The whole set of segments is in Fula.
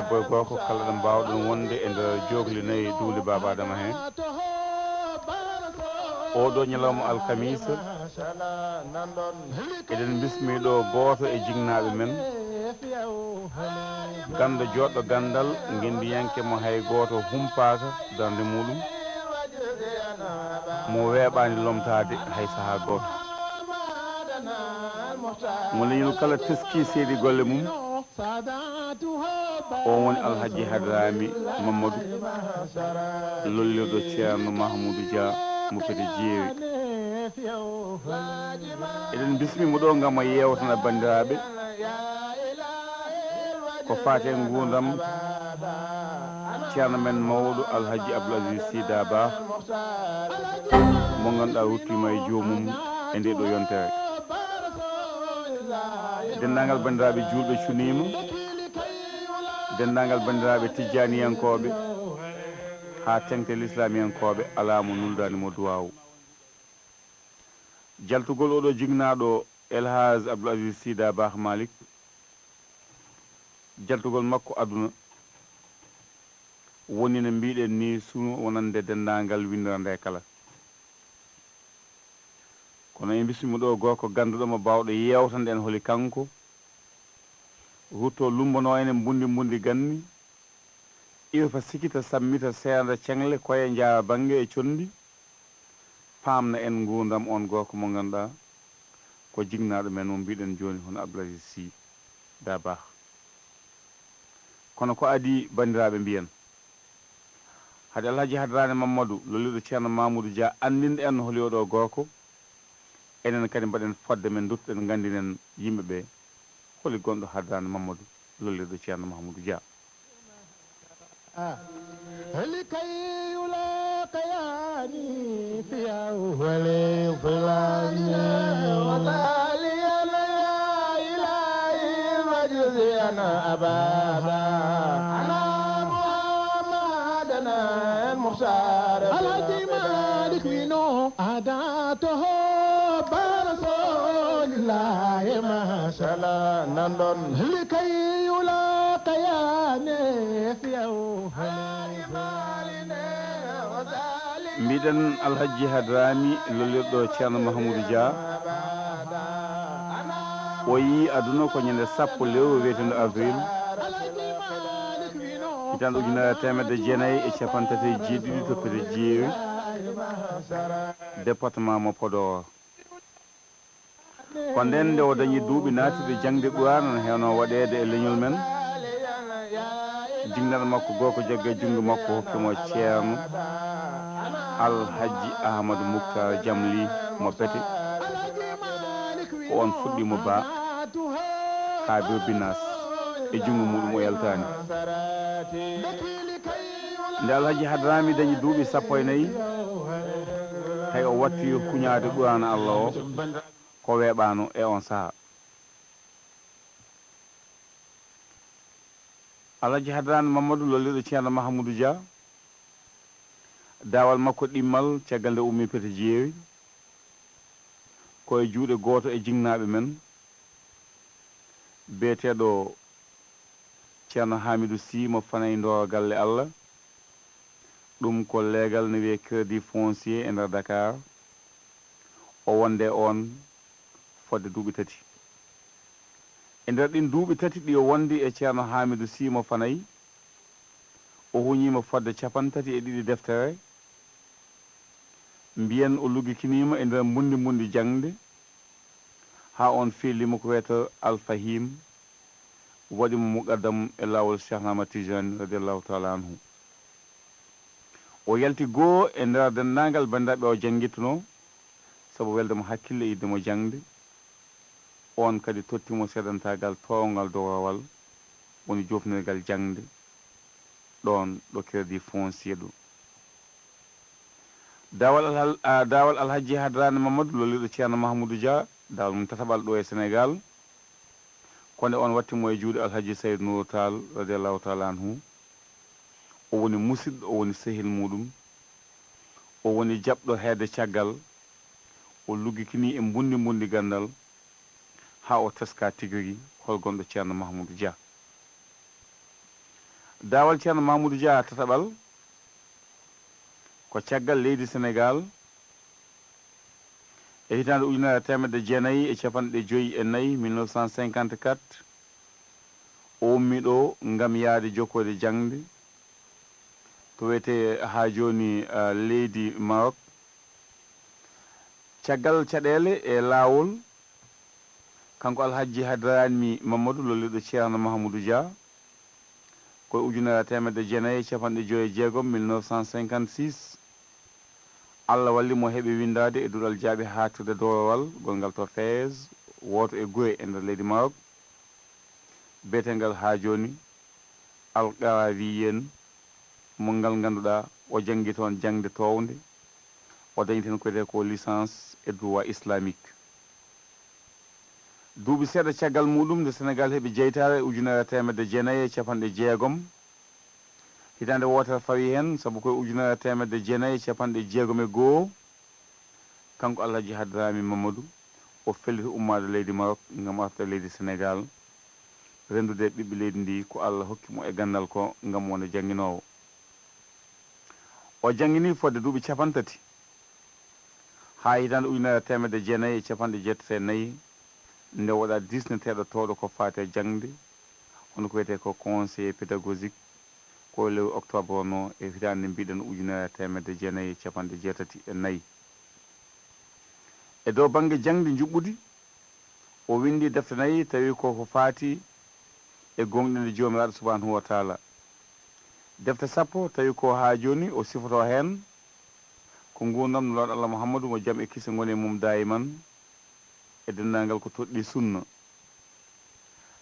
debbo e gorko kala ɗo mbawɗon wonde e nder jogli nayyi duuli baba adama hen oɗo ñalawma alkamisa eɗen bismiɗo goto e jignaɓe men ganda joɗɗo gandal guendiyanke mo hay goto humpaka darde muɗum mo weeɓani lomtade hay saaha goto mo leñol kala teski seedi golle mum o woni alhaji hadrami mamadou lollirɗo Thierno Mamoudou Dia mo fete jeewi eɗen bismimo ɗo gam o yewtana bandiraɓe ko fate gurdam ceerno men mawɗo alhaji Abdoul Aziz Sy Dabakh mo ganduɗa ruttima e jomum e nde ɗo yontere dendagal bandiraɓe julɓe cunima dendagal bandiraɓe tijjaniyankoɓe ha tengte l'islamiyankoɓe ala mo nuldani mo duwawu jaltugol oɗo jignaɗo elhaj Abdoul Aziz Sy Dabakh Malick jaltugol makko aduna woni no mbiɗen ni suno wonande dendagal windirande kala kono e bismimo ɗo gorko ganduɗomo bawɗo yewtande en holi kanko rutto lumbono enen mbundi ganni irfa sikita sammita seeda cengle koye jaa banggue e condi famna en gurdam on gorko mo ganduɗa ko jignaɗo men mo mbiɗen joni hono Abdoul Aziz Sy Dabakh kono ko adi bandiraɓe mbiyen haade alhaji hadrani mamadou lolliɗo Thierno Mamoudou Dia andinde en holi oɗo gorko enen kadi mbaɗen fodde men duttoɗen gandinen yimɓeɓe holi gonɗo hadrani mamadou lollirɗo Thierno Mamoudou Dia لكي يلاقياني في أول ظلام وتاليا يا إلهي وجزينا أبدا أنا محمدنا المختار الذي مالك منه أداته برسول الله ما شاء الله نندن لكي يلاقياني في mbiɗen alhaji hadrami lollirɗo Thierno Mamoudou Dia o yi aduna ko ñande sappo lewru wiyetendo avril hitande ujunere temedde jeenayyi e capantati e jeeɗiɗi toppete jeewi département mo Podor ko nden nde o dañi duuɓi naatiɓe jangde Qur'an ne hewno waɗede e leñol men jignaɗo makko gorko jagge jungo makko hokkimo Thierno alhaji Ahmadou Mouktar Jamli mo pete ko on fuɗɗimo ba ha birbinas e jungo muɗum o yaltani nde alhaji hadrami dañi duuɓi sappo e nayyi hay o watti huñade Qur'ana Allah o ko weeɓano e on saaha alhaji hadrani mamadou lolliɗo Thierno Mamoudou Dia dawal makko ɗimmal caggal nde ummi pete jeewi koye juuɗe goto e jignaɓe men beeteɗo Thierno Hamidou Sy mo fanay ndo galle Allah ɗum ko leegal ne wiye crédit foncier e nder Dakar o wonde on fodde duuɓi tati e nder ɗin duuɓi tati ɗi o wondi e Thierno Hamidou Sy mo fanay o huñima fodde capantati e ɗiɗi deftere mbiyen o luggikinima e nder mbundi jangde ha on fiilima ko wiyete alfahim waɗimo muqaddam e lawol Cheikh Ahmad Tijani radiallahu taala anhu o yalti goo e nder dendagal bandiraɓe o janguittuno saabu weldemo hakkille yiddemo jangde on kadi tottimo seedantagal towgal dowowal woni jofnirgal jangde ɗon ɗo crédit foncier ɗo dawal alhaji hadrani mamadou lolliɗo Thierno Mamoudou Dia dawal mum tataɓal ɗo e Sénégal konde on wattimo e juuɗe alhaji Saydou Nour Tall radiallahu taala anhu o woni musidɗo o woni sehil muɗum o woni jaɓɗo heede caggal o luggikini e mbundi gandal ha o teska tigiri hol gonɗo Thierno Mamoudou Dia daawal Thierno Mamoudou Dia tataɓal ko caggal leydi Sénégal e hitande ujunere temedde jeenayyi e capanɗe joyyi e nayyi 1954 o ummi ɗo ngam yaade jokkode jangde to wiyete ha joni leydi Maroc caggal caɗele e laawol kanko alhaji hadrani Mamadou lolliɗo Thierno Mamoudou Dia koye ujunere temedde jeenayyi e capanɗe joyyi e jeegom 1956 Allah walli mo heɓi windade e duɗal jaaɓe hattude dorowal gongal to Fès woto e Gouye e nder leydi Maroc beetengal ha joni alqarawiyen mo ngal ganduɗa o jangi toon jangde towde o dañi ten ko wiyete ko licence e droit islamique duuɓi seeɗa caggal muɗum nde Sénégal heeɓi jeytare ujunere temedde jeenayyi e capanɗe jeegom hitande wotere fawi hen saabu koye ujunere temedde jeenayyi e capanɗe jeegom e goho kanko alhaji hadrami Mamadou o felliti ummade leydi Maroc ngam arta leydi Sénégal rendude ɓiɓɓe leydi ndi ko Allah hokkimo e gandal ko ngam wonde jangguinowo o jangguini fodde duuɓi capantati ha hitande ujunere temedde jeenayyi e capanɗe jeettate e nayyi nde waɗa disneteɗo towɗo ko fate jangde hono ko wiyete ko conseiller pédagogique ko lewru octobre no e hitande mbiɗen ujunere temedde jeenayyi e capanɗe jeetati e nayyi e dow banggue jangde juɓɓudi o windi defte nayyi tawi ko faati e gonɗinde jomiraɗo subhanahu wa taala defte sappo tawi ko ha joni o sifoto hen ko gurdam no lawɗo Allah Mouhammadou mo jaam e kisse goni e mum dayiman e dendagal ko toɗɗi sunna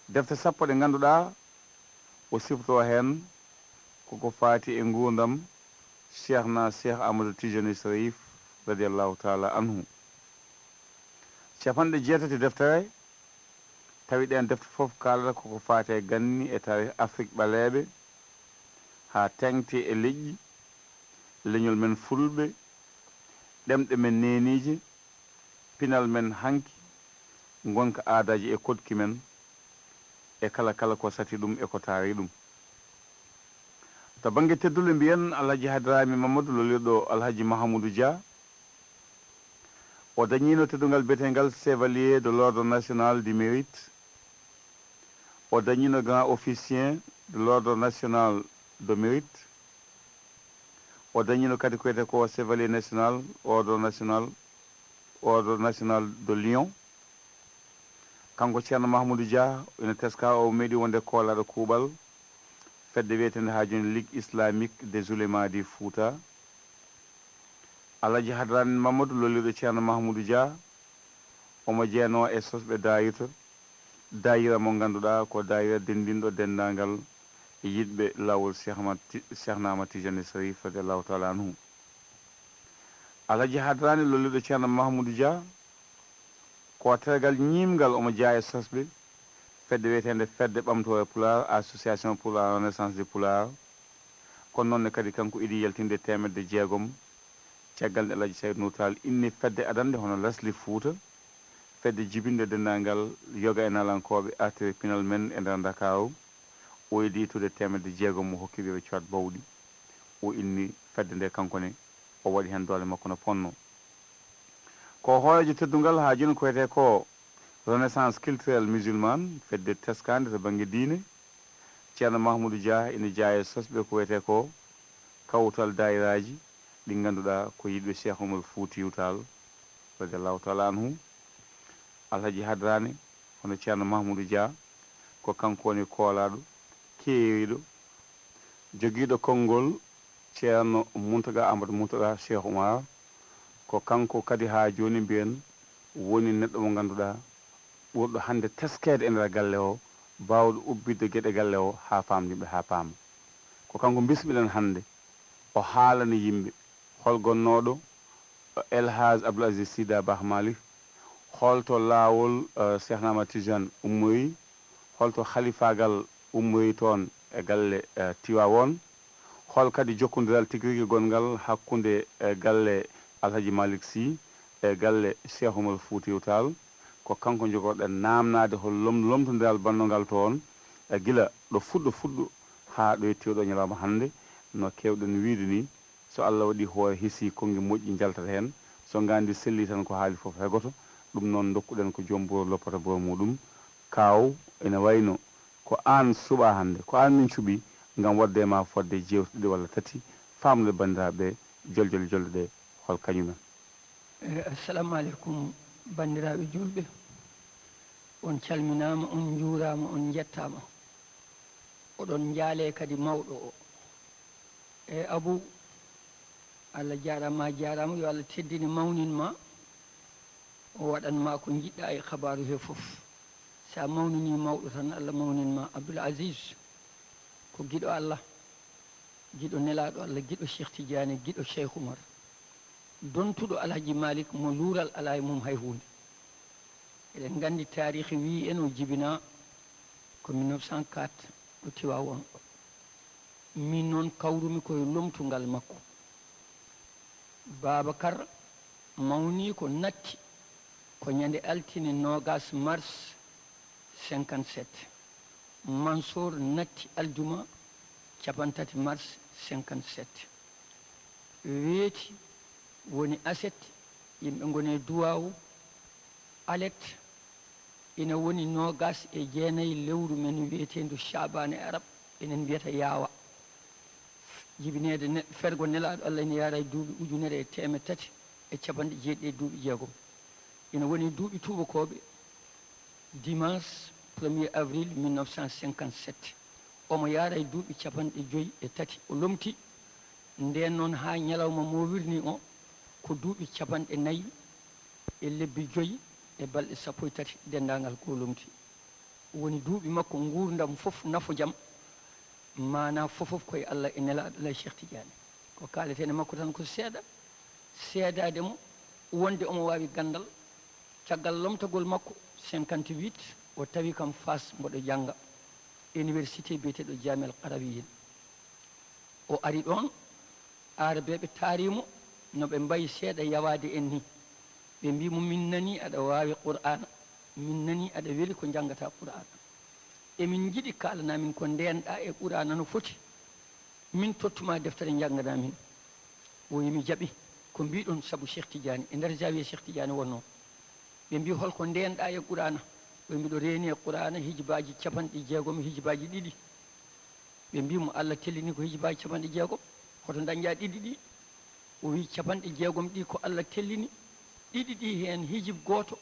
defte sappo ɗe ganduɗa o sifoto hen koko faati e gurdam cheikh Amadou Tijani Sharif radiallahu taala anhu capanɗe jeetati deftere tawi ɗen defte foof kalata koko faati e ganni e tarih Afrique ɓaleɓe ha tengti e leƴƴi leñol men fulɓe ɗemɗe men neniji pinal men hanki gonka aadaji e kodki men e kala ko sati ɗum e ko taari ɗum to banggue teddule mbiyen alhaji hadrami Mamadou lolliɗo alhaji Mahamoudou Dia o dañino teddugal biyetegal chevalier de l'ordre national du mérite o dañino grand officier de l'ordre national de mérite o dañino kadi ko wiyete ko chevalier national ordre national de Lion kanko Thierno Mahamoudou Dia ina teska o meeɗi wonde koolaɗo kuuɓal fedde wiyetende ha joni ligue islamique des oulémas du Fouta alhaji hadrani Mamadou lolliɗo Thierno Mahamoudou Dia omo jeeno e sosɓe dayira mo ganduɗa ko dayira dendinɗo dendagal yiɗɓe lawol cheikh Ahmad Tijani Sharif radiallahu taala anhu alhaji hadrani lolliɗo Thierno Mahamoudou Dia ko tergal ñimgal omo jaa e sosɓe fedde wiyetende fedde ɓamtore PULAAR association pour la renaissance du PULAAR kono noonne kadi kanko iɗi yaltinde temedde jeegom caggal nde alhaji Saydou Nour Tall inni fedde adande hono Lasli Fouta fedde jibinde dendagal yoga e nalankoɓe artiri pinal men e nder Dakaru o yiɗi tude temedde jeegom mo hokkiɓe coat bawɗi o inni fedde nde kankone o waɗi hen doole makko no ponno ko hoorejo teddungal ha joni ko wiyete ko renaissance culturelle musulmane fedde teskande to banggue diine Thierno Mahamoudou Dia ina jaa e sosɓe ko wiyete ko kawtal dayiraji ɗi ganduɗa ko yiɗɓe Cheikh Oumar Foutiyou Tall radiallahu taala anhu alhaji hadrani hono Thierno Mahamoudou Dia ko kanko woni koolaɗo keeriɗo joguiɗo konngol Thierno Amadou Mountaga Cheikh Oumar ko kanko kadi ha joni mbiyen woni neɗɗo mo ganduɗa ɓurɗo hande teskede e nder galle o bawɗo ubbidde gueɗe galle o ha famdiɓe ha paama ko kanko bismiɗen hande o haalana yimɓe hol gonnoɗo Elhaj Abdoul Aziz Sida Bah Malik holto laawol Cheikh Ahmad Tijane ummoyi holto khalifagal ummoyi toon e galle Tiwawon hol kadi jokkodiral tigui rigui gongal hakkude galle Alhaji Malick Sy e galle Cheikh Oumar Foutiyou Tall ko kanko jogoɗen namnade hol lomtodiral bannogal toon e guila ɗo fuɗɗo haa ɗo yettiyoɗo ñalawma hannde no kewɗen wiide ni so Allah waɗi hoore hisi konge moƴƴi jaltata heen so ngandi selli tan ko haali fof hegoto ɗum noon dokkuɗen ko joom buro loppata buro muɗum kaaw ene wayno ko aan suɓa hannde ko aan min cuɓi ngam wadde e ma fodde jewtuɗe walla tati famde bandiraɓe joljole jolɗe ɗe hol kañumen. Assalamu aleykum bandiraɓe julɓe, on calminama, on juurama, on jettama, oɗon jaale kadi mawɗo o e Abou. Allah jarama jarama, yo Allah teddini mawninma o waɗanma ko jiɗɗa e habaru he foof. sa mawnini mawɗo tan Allah mawninma. Abdoul Aziz ko giɗo Allah, giɗo nelaɗo Allah, giɗo Cheikh Tidiane, giɗo Cheikh Oumar, dontuɗo Alhaji Malik mo luural ala e mum hay hunde. eɗen gandi tarihi wi en o jibina ko 1904 ɗo Tiwawon ɗo. min noon kawrumi koye lomtungal makko. Babacar mawni ko natti ko ñande altine 20 mars 57. Mansour natti aljuma 3 mars 57. weeti woni aset yimɓe goni duwawu alet ina woni 29 lewru men wiyetendu Chabane arab enen mbiyata yaawa. jibinede fergo nelaɗo Allah ina yaara e duuɓi ujunere e 390 duuɓi jeegom. ina woni duuɓi tubakoɓe dimanche 1er avril 1957. omo yaara e duuɓi 53 o lomti. nden noon ha ñalawma mo wirni o ko duuɓi 4 e lebbi 5 e balɗe 13 dendagal ko lomti. woni duuɓi makko gurdam fof nafo jaam, mana fofof koye Allah e nelaɗo Allah Cheikh Tidiane. ko kaletene makko tan ko seeɗa seedade mo wonde omo wawi gandal. caggal lomtagol makko 58 o tawi kam Fass mboɗo jangga université biyeteɗo Jamel Qarawiyin. o ari ɗon arabeɓe taarimo no ɓe mbayi seeɗa yawade en ni. ɓe mbimo min nani aɗa wawi qur'ana, min nani aɗa weeli ko jangata qur'ana, emin jiiɗi kalanamin ko ndenɗa e qur'ana no foti, min tottuma deftere jangana min. o yimi jaaɓi ko mbiɗon saabu Cheikh Tidiane e nder jawiye Cheikh Tidiane wonno. ɓe mbi holko ndenɗa e qur'ana. ɓe mbiɗo reeni e qur'ana hijibaji 60 hijibaji 2. ɓe mbimo Allah tellini ko hijibaji 60 hoto dañƴa 2 ɗi. o wi 60 ɗi ko Allah tellini, 2 ɗi hen hijib goto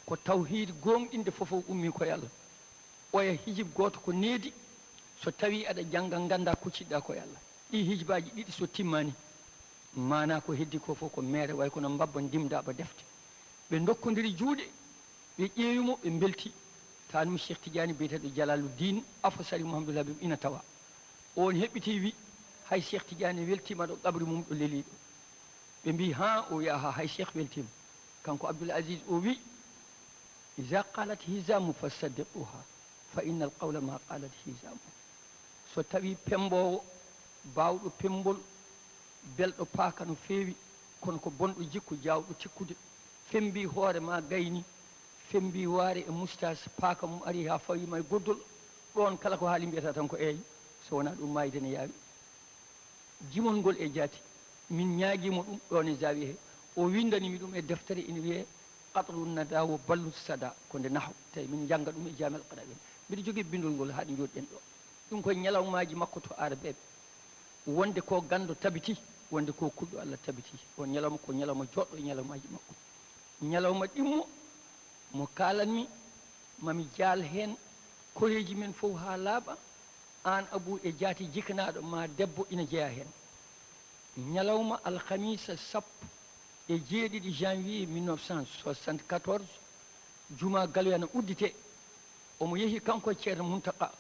ko tawhid gonɗinde fofof ummi koye Allah. oya hijib goto ko needi so tawi aɗa jangga ganda kucciɗɗa koye Allah. ɗi hijibaji 2 so timmani mana ko heddi ko fof ko mere way kono mbabba ndimdaɓa defte. ɓe dokkodiri juuɗe ɓe ƴeewimo ɓe belti. tanum Cheikh Tidiane biyeteɗo Jalaluddin Afo Sari Mouhamadoul Habib ina tawa. on heɓɓiti wi hay Cheikh Tidiane weltima ɗo qabri mum ɗo leeliɗo. ɓe mbi ha o wiya ha hay Cheikh weltima. kanko Abdoul Aziz o wi iza qalat hisamu fasaddiquha fa inna al qawla ma qalat hisamu. so tawi pembowo bawɗo pembol belɗo paaka no feewi kono ko bonɗo jikku jawɗo tikkude fembi hoore ma gayni fembi waare e moustache paaka mum ari ha fawima e goddol ɗon kala ko haali mbiyata tan ko eeyi so wona ɗum mayde ne yaawi. jimol ngol e jaati min ñaaguimo ɗum ɗon e zawi he. o windanimi ɗum e deftere ina wiye qatlu nada wo ballu sada ko nde nahaw tawi min jangga ɗum e Jamel Qarawiyin. mbiɗa jogui bindol ngol haɗe joɗɗen ɗo. ɗum koye ñalawmaji makko to arabeɓe. wonde ko gando tabiti, wonde ko kuɗɗo Allah tabiti. o ñalawma ko ñalawma joɗɗo e ñalawmaji makko. ñalawma ɗimmo mo kalanmi mami jaal hen koreji men fof ha laaɓa. an Abou e jaati jikanaɗo ma debbo ina jeeya hen. ñalawma alhamisa 17 janvier 1974 juma galoya no uddite. omo yeehi kanko e ceerno Muntaka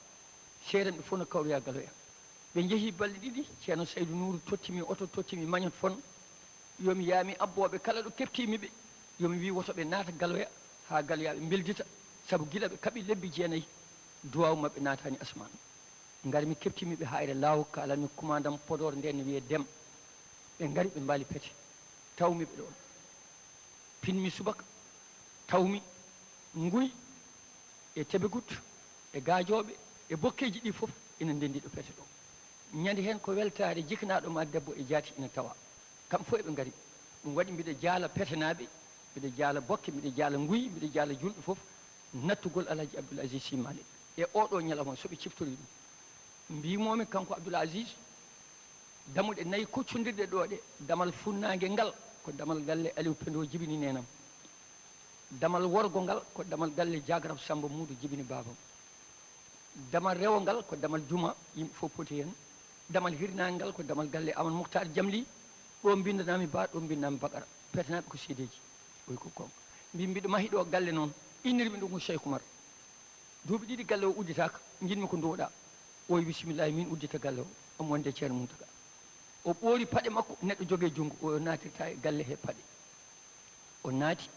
seerenɓe fof no kawroya galoya. ɓe jeehi balɗe 2 ceerno Saydou Nourou tottimi oto tottimi mañot fon yomi yaami abboɓe kala ɗo keftimiɓe yomi wi wotoɓe naata galoya ha galoyaɓe beldita saabu guila ɓe kaaɓi lebbi 9 duwaw mabɓe naatani asman. ngari mi keftimiɓe hayre law kalanmi commandant Podor nden ne wiye Dem. ɓe ngari ɓe mbaali pete tawmiɓe ɗon pinmi subaka tawmi nguy e Tebegut e gajoɓe e bokkeji ɗi fof ina ndendi ɗo pete ɗo ñande hen ko weltare jiknaɗo ma debbo e jaati ina tawa kam fof eɓe ngari ɗum waɗi mbiɗa jaala petenaɓe mbiɗa jaala bokke mbiɗa jaala nguyi mbiɗa jaala julɓe fof nattugol alaji abdoul asis sy malik e oɗo ñalawma soɓe ciftori ɗum mbimomi kanko abdoul asis damuɗe nayyi koccodirɗe ɗo ɗe damal funnague ngal ko damal galle aliou pendo jibini nenam damal worgo ngal ko damal galle jagrab samba muudou jibini babam damal rewo ngal ko damal juma yimɓe fof poti hen damal hirnague ngal ko damal galle amadou mouhtar jamli ɗo bindanami ba ɗo bindami bakara petenaɓe ko seedeji oy ko konko mbiɗa mahi ɗo galle noon innirmi ɗum ko cheikh oumar duuɓi ɗiɗi galle o udditaka jinmi ko nduwoɗa o wi bisimillahi min uddita galle o omo wonde ceerno moutaka o ɓoori paɗe makko neɗɗo jogee junngo o naatirta e galle he paɗe o naati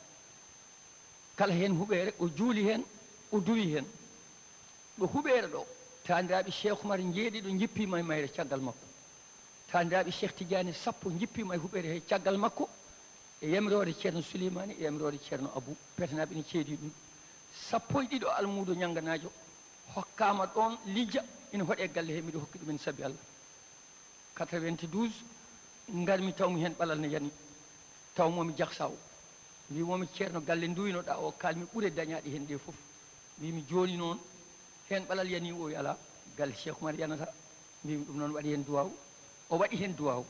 kala heen huɓeere o juuli heen o duwi heen ɗo huɓeere ɗo taandiraaɓe cheikh oumar njeeɗi ɗo jippima e mayre caggal makko taandiraaɓe cheikh tidiane sappo jippima e huɓeere he caggal makko e yamrore ceerno souleymani e yamrore ceerno abou petanaaɓe ne ceedi ɗum sappo e ɗiɗo almuudo ñanganaajo hokkama ɗon lijja ina hoɗe galle he miɗo hokki ɗumen sabi allah 92 ngarmi tawmi hen ɓalal ne yani tawmomi jahsaw mbimomi ceerno galle duwinoɗa o kalmi ɓuure dañaɗi hen ɗe foof mbimi joni noon hen ɓalal yani o ala galle cheikh oumar yanata mbimi ɗum noon waɗi hen duwaw o waɗi hen duwaw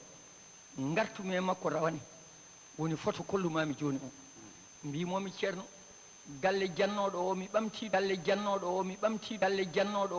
gartumi e makko rawane woni photo kollumami joni o mbimomi ceerno galle jannoɗo o mi ɓamti galle jannoɗo o mi ɓamti galle jannoɗo